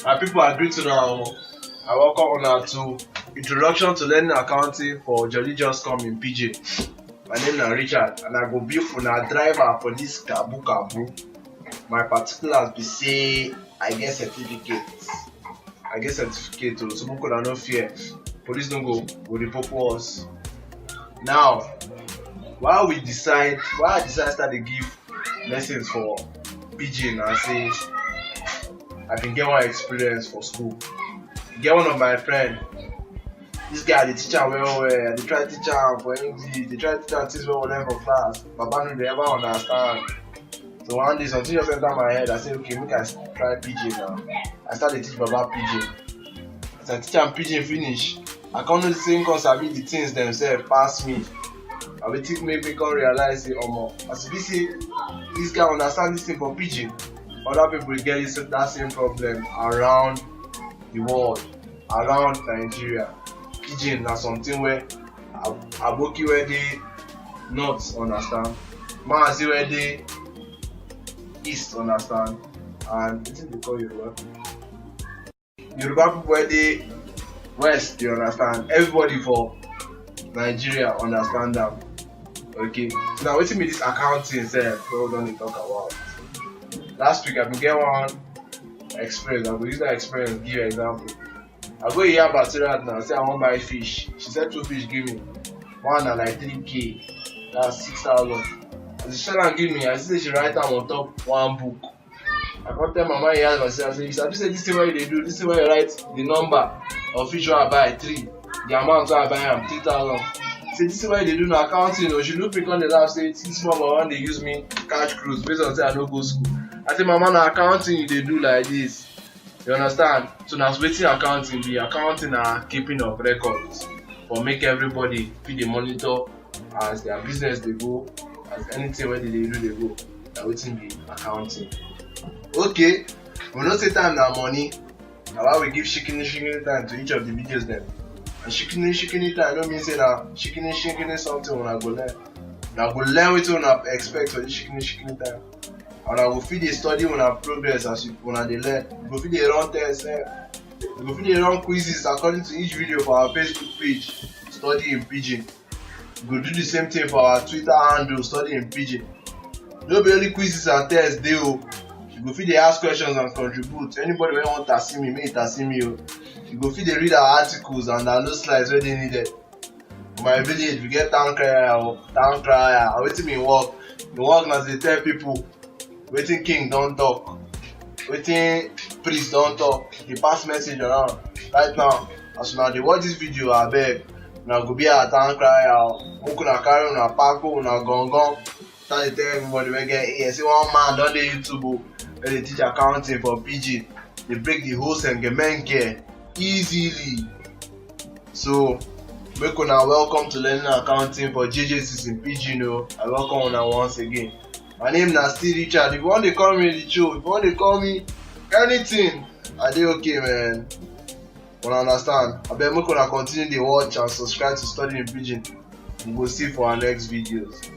My people agree to now. I welcome on to Introduction to Learning Accounting for JJCs in Pidgin. My name is Richard and I go be una driver for this kabu. My particulars be say I get certificate. So people could no fear. Police don't go report us. Now, why I decide start to give lessons for Pidgin and say I been get one experience for school. Get one of my friend. This guy they teach am well. They try to teach am for English. They try to teach am things well for class. Baba no dey ever understand. So one day something just enter my head. I say okay, make I try Pidgin now. I start to teach Baba Pidgin. As I teach am Pidgin finish, I come know the same come sabi the things themselves pass me. I will think make me come realize say omo, as you see this guy understand this thing for Pidgin. Other people get that same problem around the world, around Nigeria. Pidgin na something where aboki where they not understand, Maazi where they east understand, and I think they call Yoruba people where they west they understand. Everybody for Nigeria understand them. Okay, so now wetin be this accounting sef wey we don dey talk about. Last week I been get one experience. I go use that experience give example. I go hear Batira now say I wan buy fish. She said 2 fish give me. One na like 3k. That's 6,000. As she tell am give me, I see say she write am on top one book. I come tell mama here myself say you sabi say this thing wey you dey do, this thing wey you write the number of fish wey I buy 3, the amount wey I buy am 3,000. Say this thing wey you dey do na accounting o. She look me come dey laugh say this small mama dey use me catch cruise based on say I no go school. I say mama na accounting you dey do like this. You understand? So na wetin accounting be. Accounting na keeping of records for make everybody fit dey monitor as their business dey go, as anything wey they dey do dey go. Na wetin be accounting. Okay, we know say time na money. Na why we give shikini time to each of the videos dem. And shikini time no mean say na shikini something una go learn. Una go learn wetin una expect for this shikini time. And I go fit dey study una progress as una dey learn. You go fit dey run tests, you go fit dey run quizzes according to each video for our Facebook page, Study in Pidgin. You go do the same thing for our Twitter handle, Study in Pidgin. No be only quizzes and tests dey o. You go fit dey ask questions and contribute. Anybody wey wan tassy me, make e tassy me o. You go fit dey read our articles and download slides wey dey needed. For my village, we get town crier. And wetin be work? The work na to dey tell people wetin king don talk, wetin priest don talk, dey pass message around. Right now, as una dey watch this video, abeg una go be our town crier. Make una carry una pako, una gangan, start dey tell everybody wey get ear say one man don dey YouTube o wey dey teach accounting for Pidgin. Dey break the whole sengemenke easily. So make una welcome to learning accounting for JJCs in Pidgin o. I welcome una once again. My name na still Richard. If you want to call me the show, if you want to call me anything, I dey okay, man. Una understand? Abeg make una continue dey watch and subscribe to Study in Pidgin. We go see for our next videos.